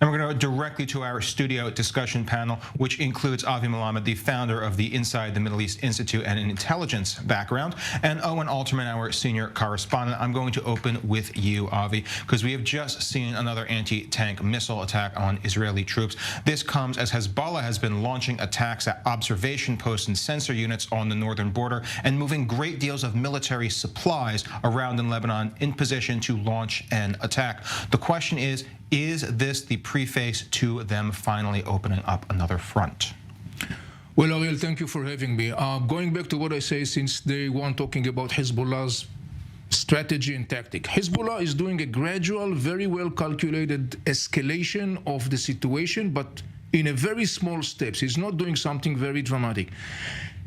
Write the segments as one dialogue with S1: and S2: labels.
S1: And we're going to go directly to our studio discussion panel, which includes Avi Melamed, the founder of the Inside the Middle East Institute and an intelligence background, and Owen Alterman, our senior correspondent. I'm going to open with you, Avi, because we have just seen another anti-tank missile attack on Israeli troops. This comes as Hezbollah has been launching attacks at observation posts and sensor units on the northern border and moving great deals of military supplies around in Lebanon in position to launch an attack. The question is this the preface to them finally opening up another front?
S2: Well, Ariel, thank you for having me. Going back to what I say since day one, talking about Hezbollah's strategy and tactic. Hezbollah is doing a gradual, very well calculated escalation of the situation, but in a very small steps. He's not doing something very dramatic.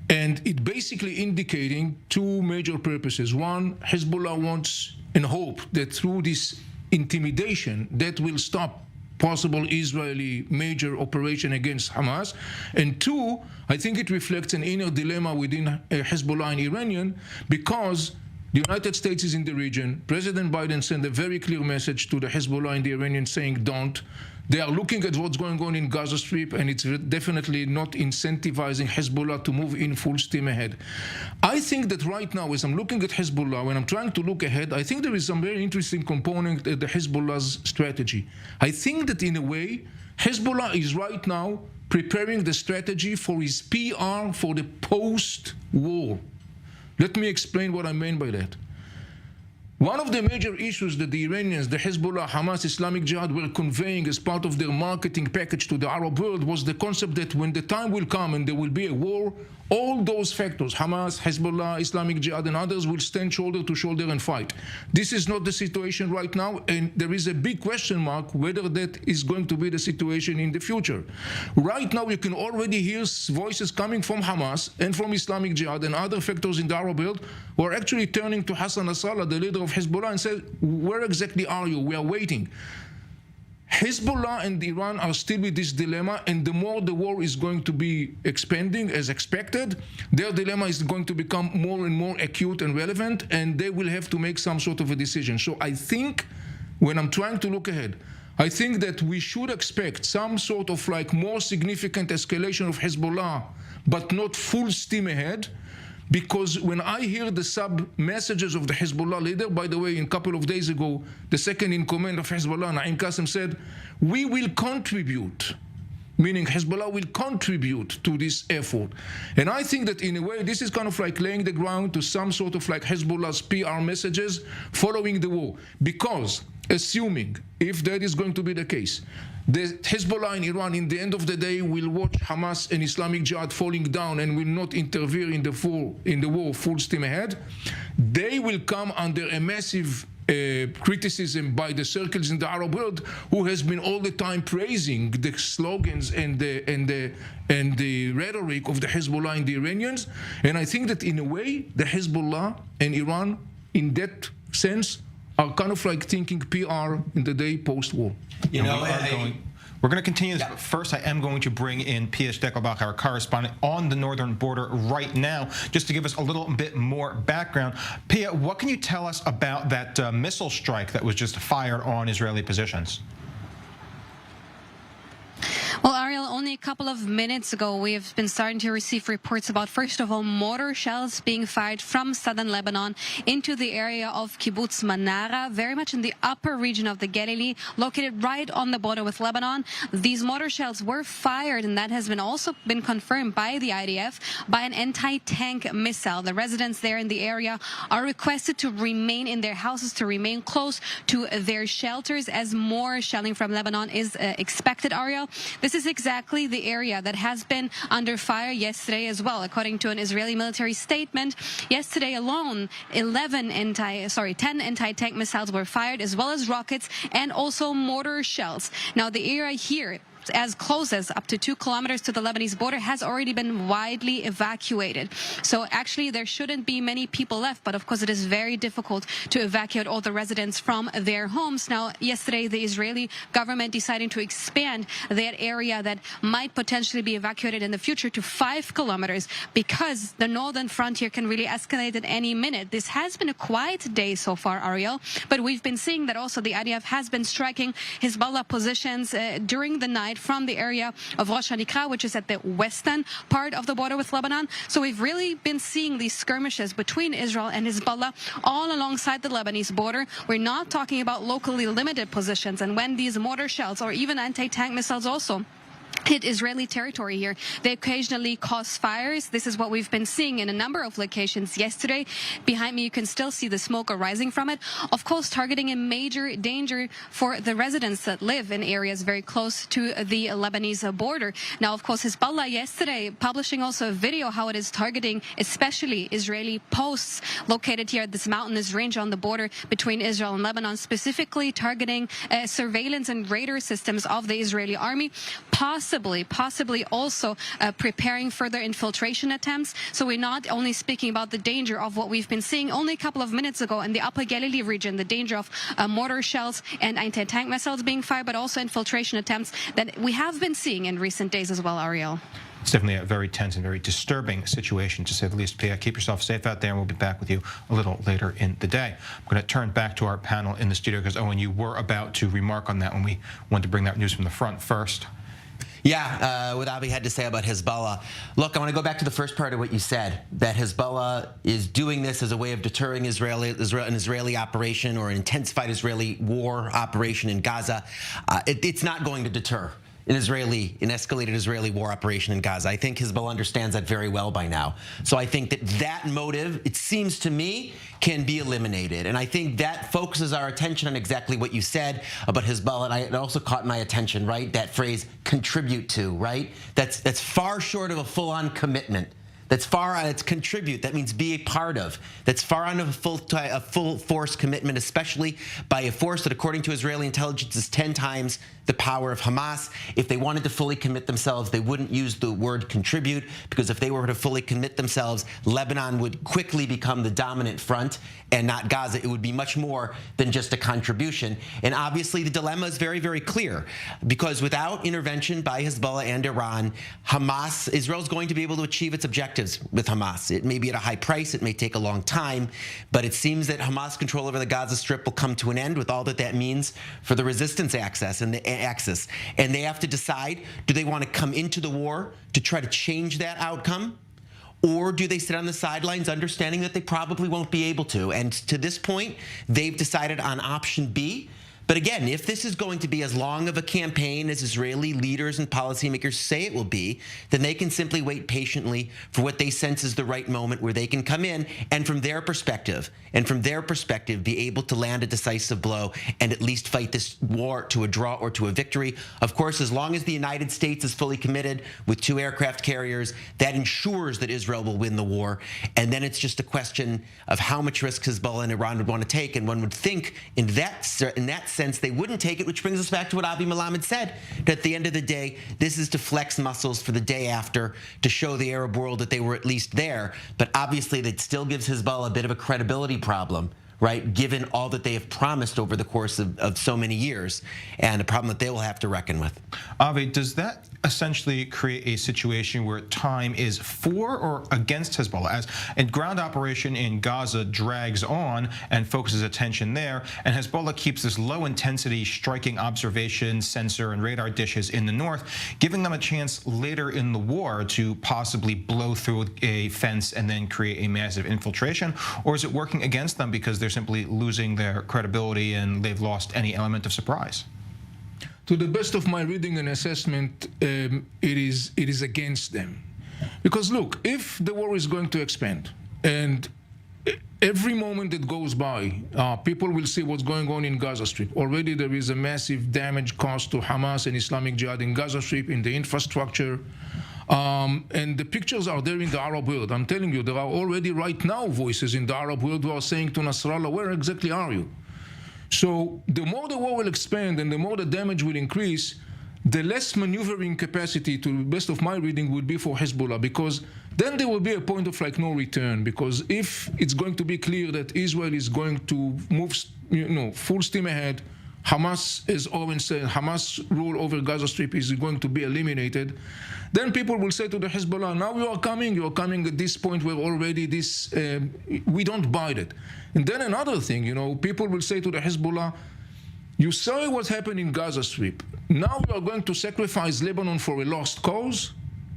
S2: And it basically indicating two major purposes. One, Hezbollah wants and hope that through this intimidation that will stop possible Israeli major operation against Hamas. And two, I think it reflects an inner dilemma within Hezbollah and Iranian, because the United States is in the region. President Biden sent a very clear message to the Hezbollah and the Iranians saying don't. They are looking at what's going on in Gaza Strip, and it's definitely not incentivizing Hezbollah to move in full steam ahead. I think that right now, as I'm looking at Hezbollah, when I'm trying to look ahead, I think there is some very interesting component at the Hezbollah's strategy. I think that in a way, Hezbollah is right now preparing the strategy for his PR for the post-war. Let me explain what I mean by that. One of the major issues that the Iranians, the Hezbollah, Hamas, Islamic Jihad were conveying as part of their marketing package to the Arab world was the concept that when the time will come and there will be a war, all those factors, Hamas, Hezbollah, Islamic Jihad, and others will stand shoulder to shoulder and fight. This is not the situation right now, and there is a big question mark whether that is going to be the situation in the future. Right now, you can already hear voices coming from Hamas and from Islamic Jihad and other factors in the Arab world who are actually turning to Hassan Nasrallah, the leader of Hezbollah, and say, where exactly are you? We are waiting. Hezbollah and Iran are still with this dilemma, and the more the war is going to be expanding as expected, their dilemma is going to become more and more acute and relevant, and they will have to make some sort of a decision. So I think, when I'm trying to look ahead, I think that we should expect some sort of like more significant escalation of Hezbollah, but not full steam ahead. Because when I hear the sub-messages of the Hezbollah leader, by the way, a couple of days ago, the second in command of Hezbollah, Naim Qassem, said, we will contribute, meaning Hezbollah will contribute to this effort. And I think that in a way, this is kind of like laying the ground to some sort of like Hezbollah's PR messages following the war. Because, assuming, if that is going to be the case, the Hezbollah in Iran, in the end of the day, will watch Hamas and Islamic Jihad falling down and will not interfere in the war full steam ahead. They will come under a massive criticism by the circles in the Arab world, who has been all the time praising the slogans and the rhetoric of the Hezbollah and the Iranians. And I think that in a way, the Hezbollah and Iran, in that sense, are kind of like thinking PR in the day post-war.
S1: You know, we're going to continue this, but first I am going to bring in Pia Steckelbach, our correspondent on the northern border right now, just to give us a little bit more background. Pia, what can you tell us about that missile strike that was just fired on Israeli positions?
S3: Well, Ariel, only a couple of minutes ago, we have been starting to receive reports about, first of all, mortar shells being fired from southern Lebanon into the area of Kibbutz Manara, very much in the upper region of the Galilee, located right on the border with Lebanon. These mortar shells were fired, and that has been also been confirmed by the IDF, by an anti-tank missile. The residents there in the area are requested to remain in their houses, to remain close to their shelters, as more shelling from Lebanon is expected, Ariel. This is exactly the area that has been under fire yesterday as well. According to an Israeli military statement, yesterday alone, 10 anti-tank missiles were fired, as well as rockets and also mortar shells. Now, the area here as close as up to 2 kilometers to the Lebanese border has already been widely evacuated. So actually there shouldn't be many people left, but of course it is very difficult to evacuate all the residents from their homes. Now, yesterday the Israeli government deciding to expand that area that might potentially be evacuated in the future to 5 kilometers because the northern frontier can really escalate at any minute. This has been a quiet day so far, Ariel, but we've been seeing that also the IDF has been striking Hezbollah positions during the night from the area of Rosh Hanikra, which is at the western part of the border with Lebanon. So we've really been seeing these skirmishes between Israel and Hezbollah all alongside the Lebanese border. We're not talking about locally limited positions. And when these mortar shells or even anti-tank missiles also hit Israeli territory here, they occasionally cause fires. This is what we've been seeing in a number of locations yesterday. Behind me, you can still see the smoke arising from it. Of course, targeting a major danger for the residents that live in areas very close to the Lebanese border. Now, of course, Hezbollah yesterday publishing also a video how it is targeting especially Israeli posts located here at this mountainous range on the border between Israel and Lebanon, specifically targeting surveillance and radar systems of the Israeli army, possibly also preparing further infiltration attempts. So we're not only speaking about the danger of what we've been seeing only a couple of minutes ago in the Upper Galilee region, the danger of mortar shells and anti-tank missiles being fired, but also infiltration attempts that we have been seeing in recent days as well, Ariel.
S1: It's definitely a very tense and very disturbing situation, to say the least. Pia, keep yourself safe out there, and we'll be back with you a little later in the day. I'm going to turn back to our panel in the studio because, Owen, you were about to remark on that when we wanted to bring that news from the front first.
S4: Yeah, what Avi had to say about Hezbollah. Look, I want to go back to the first part of what you said, that Hezbollah is doing this as a way of deterring an Israeli operation or an intensified Israeli war operation in Gaza. It's not going to deter an escalated Israeli war operation in Gaza. I think Hezbollah understands that very well by now. So I think that motive, it seems to me, can be eliminated. And I think that focuses our attention on exactly what you said about Hezbollah. And it also caught my attention, right? That phrase, contribute to, right? That's far short of a full-on commitment. That's it's contribute. That means be a part of. That's far on a full force commitment, especially by a force that, according to Israeli intelligence, is 10 times the power of Hamas. If they wanted to fully commit themselves, they wouldn't use the word contribute, because if they were to fully commit themselves, Lebanon would quickly become the dominant front and not Gaza. It would be much more than just a contribution. And obviously the dilemma is very, very clear, because without intervention by Hezbollah and Iran, Israel's going to be able to achieve its objectives with Hamas. It may be at a high price, it may take a long time, but it seems that Hamas control over the Gaza Strip will come to an end with all that means for the resistance axis. And they have to decide, do they want to come into the war to try to change that outcome? Or do they sit on the sidelines understanding that they probably won't be able to? And to this point, they've decided on option B. But again, if this is going to be as long of a campaign as Israeli leaders and policymakers say it will be, then they can simply wait patiently for what they sense is the right moment where they can come in and from their perspective, be able to land a decisive blow and at least fight this war to a draw or to a victory. Of course, as long as the United States is fully committed with 2 aircraft carriers, that ensures that Israel will win the war. And then it's just a question of how much risk Hezbollah and Iran would want to take. And one would think in that sense they wouldn't take it, which brings us back to what Avi Melamed said, that at the end of the day, this is to flex muscles for the day after, to show the Arab world that they were at least there. But obviously that still gives Hezbollah a bit of a credibility problem, right, given all that they have promised over the course of so many years, and a problem that they will have to reckon with.
S1: Avi, does that essentially create a situation where time is for or against Hezbollah, as a ground operation in Gaza drags on and focuses attention there, and Hezbollah keeps this low-intensity striking observation, sensor, and radar dishes in the north, giving them a chance later in the war to possibly blow through a fence and then create a massive infiltration? Or is it working against them because they're simply losing their credibility and they've lost any element of surprise?
S2: To the best of my reading and assessment, it is against them. Because look, if the war is going to expand, and every moment that goes by, people will see what's going on in Gaza Strip. Already there is a massive damage caused to Hamas and Islamic Jihad in Gaza Strip, in the infrastructure. And the pictures are there in the Arab world. I'm telling you, there are already right now voices in the Arab world who are saying to Nasrallah, where exactly are you? So the more the war will expand and the more the damage will increase, the less maneuvering capacity, to the best of my reading, would be for Hezbollah, because then there will be a point of like no return. Because if it's going to be clear that Israel is going to move, full steam ahead, Hamas, as Owen said, Hamas rule over Gaza Strip is going to be eliminated, then people will say to the Hezbollah, now you are coming at this point where already this, we don't buy it. And then another thing, people will say to the Hezbollah, you saw what's happening in Gaza Strip. Now we are going to sacrifice Lebanon for a lost cause,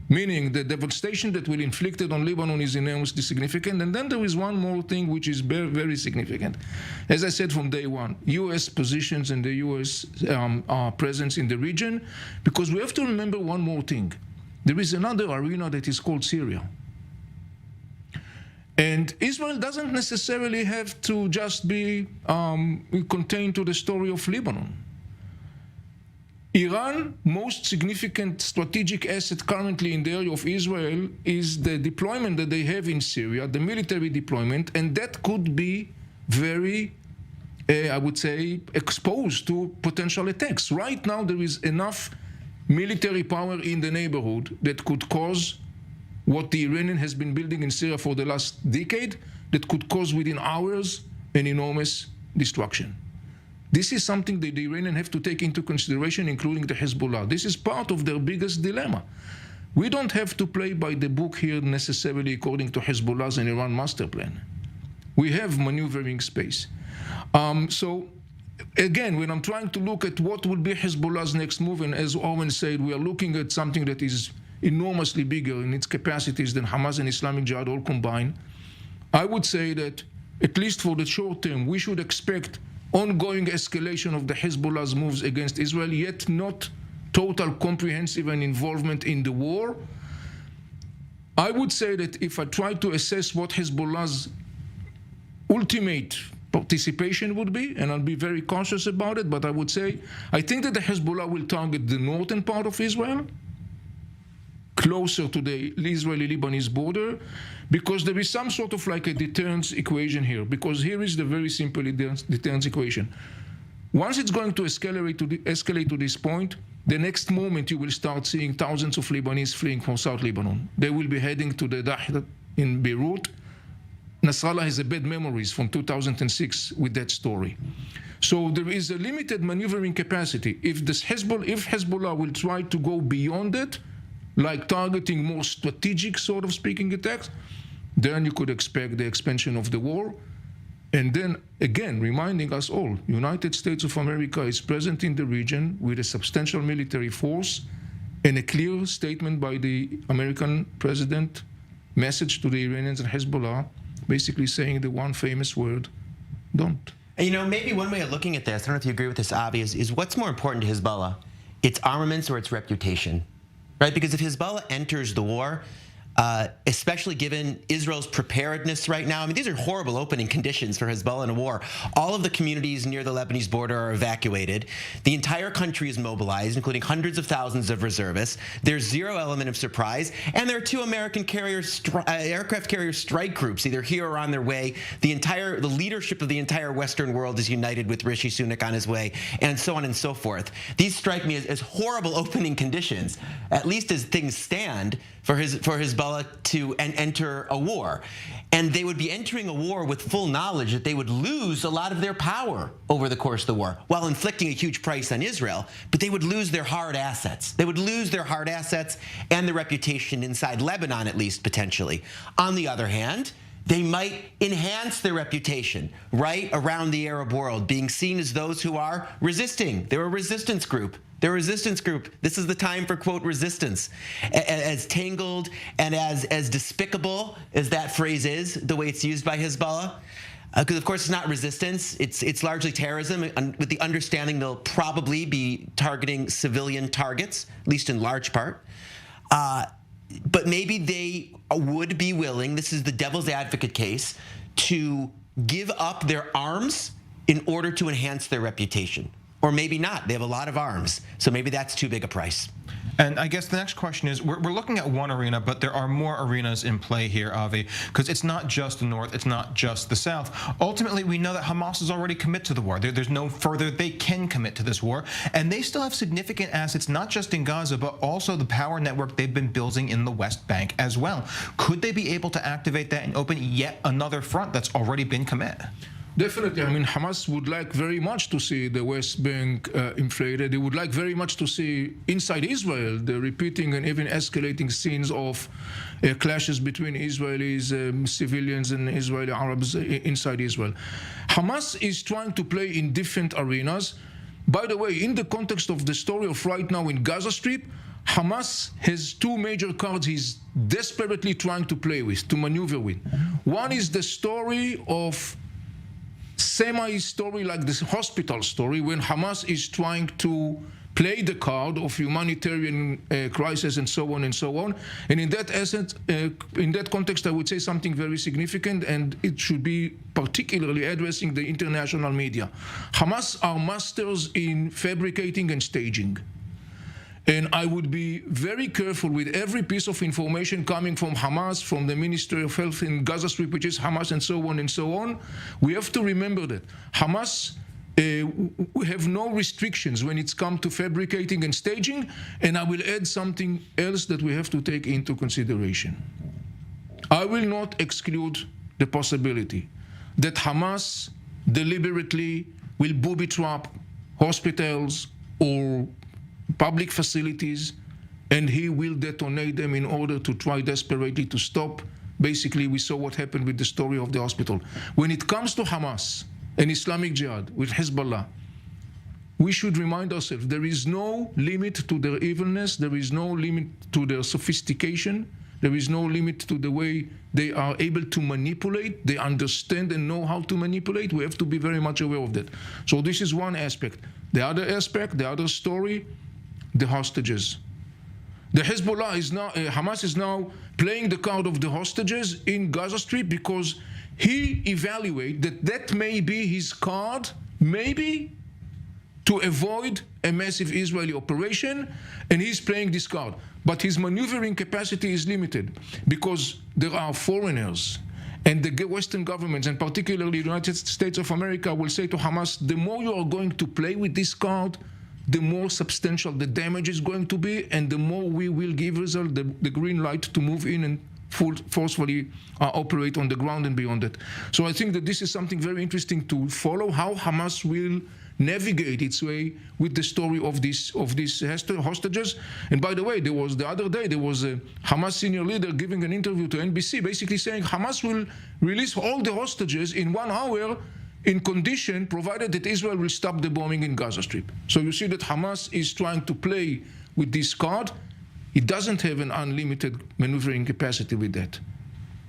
S2: meaning the devastation that will inflicted on Lebanon is enormously significant. And then there is one more thing which is very, very significant. As I said from day one, U.S. positions and the U.S. presence in the region, because we have to remember one more thing. There is another arena that is called Syria. And Israel doesn't necessarily have to just be contained to the story of Lebanon. Iran's most significant strategic asset currently in the area of Israel is the deployment that they have in Syria, the military deployment, and that could be very, I would say, exposed to potential attacks. Right now, there is enough military power in the neighborhood that could cause what the Iranian has been building in Syria for the last decade, that could cause within hours an enormous destruction. This is something that the Iranians have to take into consideration, including the Hezbollah. This is part of their biggest dilemma. We don't have to play by the book here necessarily according to Hezbollah's and Iran master plan. We have maneuvering space. So again, when I'm trying to look at what will be Hezbollah's next move, and as Owen said, we are looking at something that is enormously bigger in its capacities than Hamas and Islamic Jihad all combined, I would say that, at least for the short term, we should expect ongoing escalation of the Hezbollah's moves against Israel, yet not total comprehensive and involvement in the war. I would say that if I try to assess what Hezbollah's ultimate participation would be, and I'll be very cautious about it, but I would say, I think that the Hezbollah will target the northern part of Israel, closer to the Israeli-Lebanese border, because there is some sort of like a deterrence equation here, because here is the very simple deterrence equation. Once it's going to escalate to this point, the next moment you will start seeing thousands of Lebanese fleeing from South Lebanon. They will be heading to the Dahda in Beirut. Nasrallah has a bad memories from 2006 with that story. So there is a limited maneuvering capacity. If Hezbollah will try to go beyond it, like targeting more strategic sort of speaking attacks, then you could expect the expansion of the war. And then again, reminding us all, United States of America is present in the region with a substantial military force and a clear statement by the American president, message to the Iranians and Hezbollah, basically saying the one famous word, don't.
S4: And maybe one way of looking at this, I don't know if you agree with this, Avi, is what's more important to Hezbollah, its armaments or its reputation? Right? Because if Hezbollah enters the war, especially given Israel's preparedness right now, I mean, these are horrible opening conditions for Hezbollah in a war. All of the communities near the Lebanese border are evacuated. The entire country is mobilized, including hundreds of thousands of reservists. There's zero element of surprise. And there are two American aircraft carrier strike groups, either here or on their way. The leadership of the entire Western world is united with Rishi Sunak on his way, and so on and so forth. These strike me as horrible opening conditions, at least as things stand, for Hezbollah to enter a war. And they would be entering a war with full knowledge that they would lose a lot of their power over the course of the war, while inflicting a huge price on Israel, but they would lose their hard assets. They would lose their hard assets and their reputation inside Lebanon, at least, potentially. On the other hand, they might enhance their reputation right around the Arab world, being seen as those who are resisting. They're a resistance group. They're a resistance group. This is the time for, quote, resistance. As tangled and as despicable as that phrase is, the way it's used by Hezbollah, because of course it's not resistance, it's largely terrorism, with the understanding they'll probably be targeting civilian targets, at least in large part. But maybe they would be willing, this is the devil's advocate case, to give up their arms in order to enhance their reputation. Or maybe not. They have a lot of arms, so maybe that's too big a price.
S1: And I guess the next question is, we're looking at one arena, but there are more arenas in play here, Avi, because it's not just the North, it's not just the South. Ultimately, we know that Hamas has already committed to the war. There's no further they can commit to this war, and they still have significant assets, not just in Gaza, but also the power network they've been building in the West Bank as well. Could they be able to activate that and open yet another front that's already been committed?
S2: Definitely. I mean, Hamas would like very much to see the West Bank inflated. They would like very much to see inside Israel the repeating and even escalating scenes of clashes between Israelis, civilians and Israeli Arabs inside Israel. Hamas is trying to play in different arenas. By the way, in the context of the story of right now in Gaza Strip, Hamas has two major cards he's desperately trying to play with, to maneuver with. One is the story of semi-story like this hospital story, when Hamas is trying to play the card of humanitarian crisis and so on and so on. And in that essence, in that context, I would say something very significant, and it should be particularly addressing the international media. Hamas are masters in fabricating and staging. And I would be very careful with every piece of information coming from Hamas, from the Ministry of Health in Gaza Strip, which is Hamas, and so on and so on. We have to remember that Hamas we have no restrictions when it's come to fabricating and staging. And I will add something else that we have to take into consideration. I will not exclude the possibility that Hamas deliberately will booby trap hospitals or public facilities, and he will detonate them in order to try desperately to stop. Basically, we saw what happened with the story of the hospital. When it comes to Hamas and Islamic Jihad with Hezbollah, we should remind ourselves there is no limit to their evilness, there is no limit to their sophistication, there is no limit to the way they are able to manipulate. They understand and know how to manipulate. We have to be very much aware of that. So this is one aspect. The other aspect, the other story, the hostages. The Hezbollah is now, Hamas is now playing the card of the hostages in Gaza Strip because he evaluates that that may be his card, maybe, to avoid a massive Israeli operation, and he's playing this card. But his maneuvering capacity is limited because there are foreigners, and the Western governments, and particularly the United States of America, will say to Hamas, the more you are going to play with this card, the more substantial the damage is going to be, and the more we will give Israel the green light to move in and forcefully operate on the ground and beyond that. So I think that this is something very interesting to follow, how Hamas will navigate its way with the story of these hostages. And by the way, the other day there was a Hamas senior leader giving an interview to NBC, basically saying Hamas will release all the hostages in 1 hour in condition provided that Israel will stop the bombing in Gaza Strip. So you see that Hamas is trying to play with this card. It doesn't have an unlimited maneuvering capacity with that.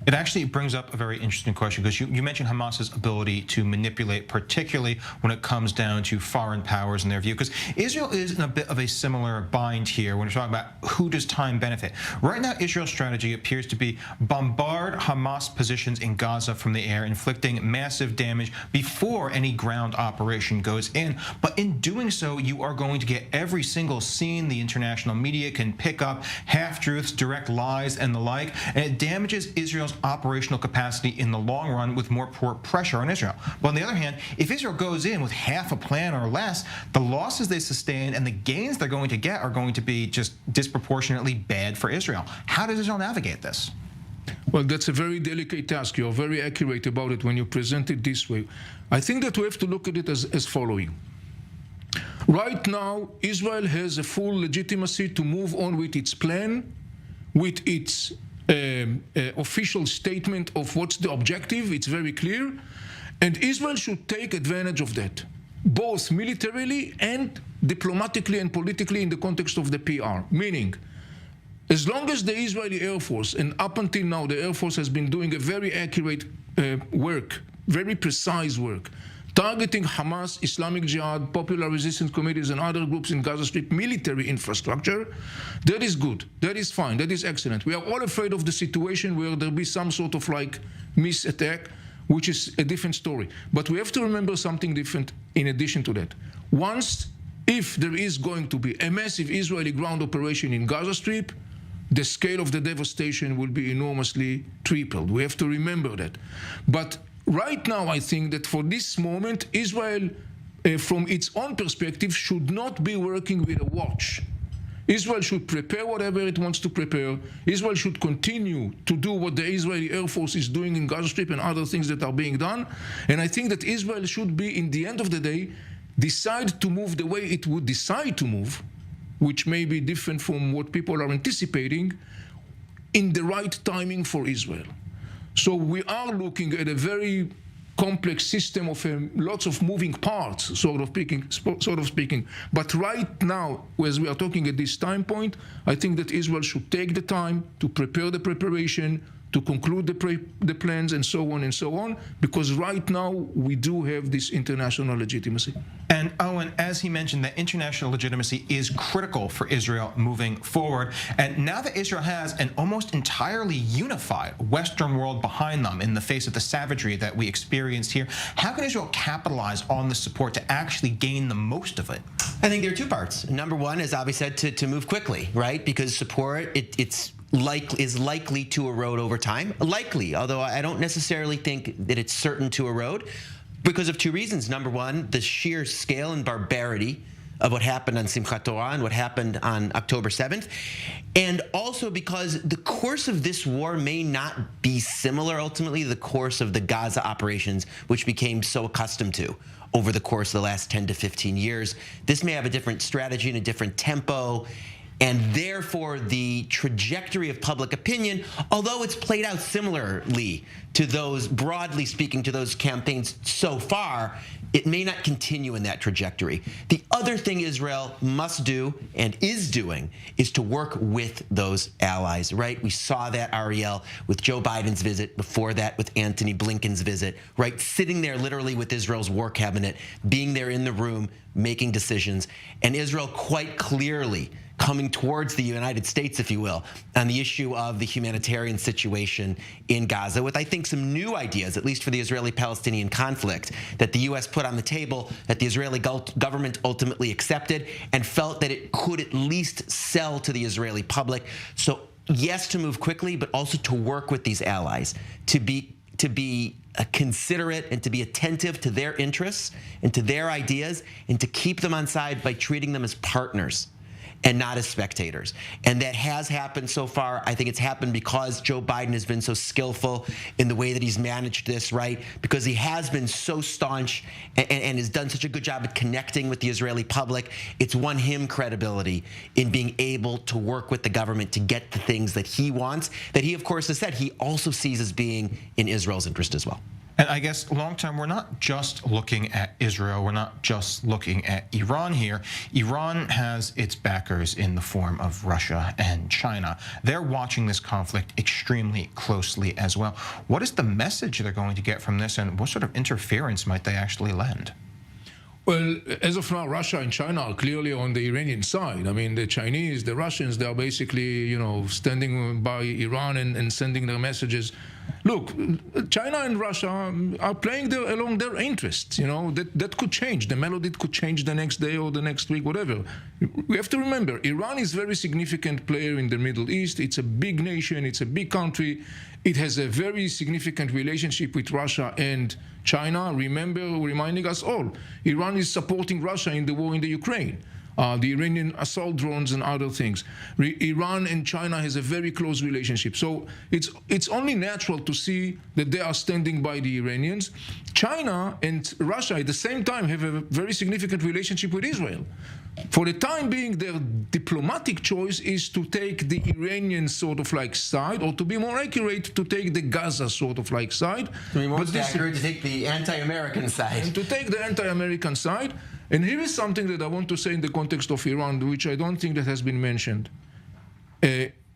S1: It actually brings up a very interesting question, because you mentioned Hamas's ability to manipulate, particularly when it comes down to foreign powers and their view, because Israel is in a bit of a similar bind here when we're talking about who does time benefit. Right now, Israel's strategy appears to be bombard Hamas positions in Gaza from the air, inflicting massive damage before any ground operation goes in. But in doing so, you are going to get every single scene the international media can pick up, half-truths, direct lies, and the like, and it damages Israel's operational capacity in the long run with more pressure on Israel. But on the other hand, if Israel goes in with half a plan or less, the losses they sustain and the gains they're going to get are going to be just disproportionately bad for Israel. How does Israel navigate this?
S2: Well, that's a very delicate task. You're very accurate about it when you present it this way. I think that we have to look at it as following. Right now, Israel has a full legitimacy to move on with its plan, with its official statement of what's the objective. It's very clear, and Israel should take advantage of that, both militarily and diplomatically and politically in the context of the PR. Meaning, as long as the Israeli Air Force, and up until now the Air Force has been doing a very accurate work, very precise work, targeting Hamas, Islamic Jihad, Popular Resistance Committees, and other groups in Gaza Strip military infrastructure, that is good, that is fine, that is excellent. We are all afraid of the situation where there'll be some sort of like misattack, which is a different story. But we have to remember something different in addition to that. Once if there is going to be a massive Israeli ground operation in Gaza Strip, the scale of the devastation will be enormously tripled. We have to remember that. But right now, I think that for this moment, Israel, from its own perspective, should not be working with a watch. Israel should prepare whatever it wants to prepare. Israel should continue to do what the Israeli Air Force is doing in Gaza Strip and other things that are being done. And I think that Israel should be, in the end of the day, decide to move the way it would decide to move, which may be different from what people are anticipating, in the right timing for Israel. So we are looking at a very complex system of lots of moving parts, sort of speaking. But right now, as we are talking at this time point, I think that Israel should take the time to prepare the preparation, to conclude the plans, and so on, because right now we do have this international legitimacy.
S1: And Owen, as he mentioned, that international legitimacy is critical for Israel moving forward. And now that Israel has an almost entirely unified Western world behind them in the face of the savagery that we experienced here, how can Israel capitalize on the support to actually gain the most of it?
S4: I think there are two parts. Number one, as Avi said, to move quickly, right? Because support, is likely to erode over time. Likely, although I don't necessarily think that it's certain to erode, because of two reasons. Number one, the sheer scale and barbarity of what happened on Simchat Torah and what happened on October 7th, and also because the course of this war may not be similar ultimately to the course of the Gaza operations, which became so accustomed to over the course of the last 10 to 15 years. This may have a different strategy and a different tempo, and therefore the trajectory of public opinion, although it's played out similarly to those, broadly speaking, to those campaigns so far, it may not continue in that trajectory. The other thing Israel must do and is doing is to work with those allies, right? We saw that, Ariel, with Joe Biden's visit, before that with Antony Blinken's visit, right? Sitting there literally with Israel's war cabinet, being there in the room, making decisions, and Israel quite clearly coming towards the United States, if you will, on the issue of the humanitarian situation in Gaza, with, I think, some new ideas, at least for the Israeli-Palestinian conflict, that the U.S. put on the table, that the Israeli government ultimately accepted, and felt that it could at least sell to the Israeli public. So, yes, to move quickly, but also to work with these allies, to be considerate and to be attentive to their interests and to their ideas, and to keep them on side by treating them as partners and not as spectators. And that has happened so far. I think it's happened because Joe Biden has been so skillful in the way that he's managed this, right? Because he has been so staunch and has done such a good job at connecting with the Israeli public. It's won him credibility in being able to work with the government to get the things that he wants, that he, of course, has said he also sees as being in Israel's interest as well.
S1: And I guess long term, we're not just looking at Israel. We're not just looking at Iran here. Iran has its backers in the form of Russia and China. They're watching this conflict extremely closely as well. What is the message they're going to get from this, and what sort of interference might they actually lend?
S2: Well, as of now, Russia and China are clearly on the Iranian side. I mean, the Chinese, the Russians, they are basically, standing by Iran and sending their messages. Look, China and Russia are playing along their interests. That could change. The melody could change the next day or the next week, whatever. We have to remember, Iran is a very significant player in the Middle East. It's a big nation. It's a big country. It has a very significant relationship with Russia and China. Reminding us all, Iran is supporting Russia in the war in the Ukraine. The Iranian assault drones and other things. Iran and China has a very close relationship. So it's only natural to see that they are standing by the Iranians. China and Russia at the same time have a very significant relationship with Israel. For the time being, their diplomatic choice is to take the Iranian sort of like side, or to be more accurate, to take the Gaza sort of like side.
S4: To be most accurate, to take the anti-American side.
S2: And to take the anti-American side. And here is something that I want to say in the context of Iran, which I don't think that has been mentioned.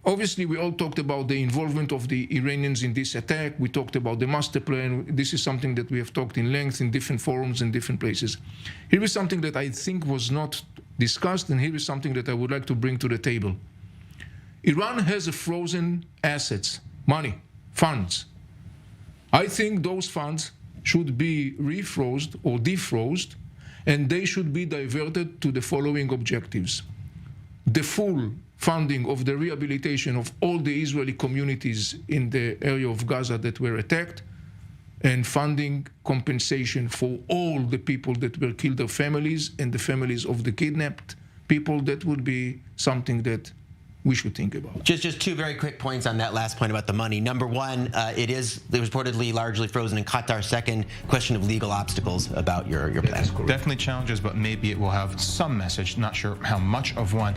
S2: Obviously, we all talked about the involvement of the Iranians in this attack. We talked about the master plan. This is something that we have talked in length in different forums and different places. Here is something that I think was not discussed, and here is something that I would like to bring to the table. Iran has frozen assets, money, funds. I think those funds should be refrozen or defrozen and they should be diverted to the following objectives: the full funding of the rehabilitation of all the Israeli communities in the area of Gaza that were attacked, and funding compensation for all the people that were killed, their families, and the families of the kidnapped people. That would be something that we should think about.
S4: Just two very quick points on that last point about the money. Number one, it is reportedly largely frozen in Qatar. Second, question of legal obstacles about your plan.
S1: Definitely challenges, but maybe it will have some message. Not sure how much of one.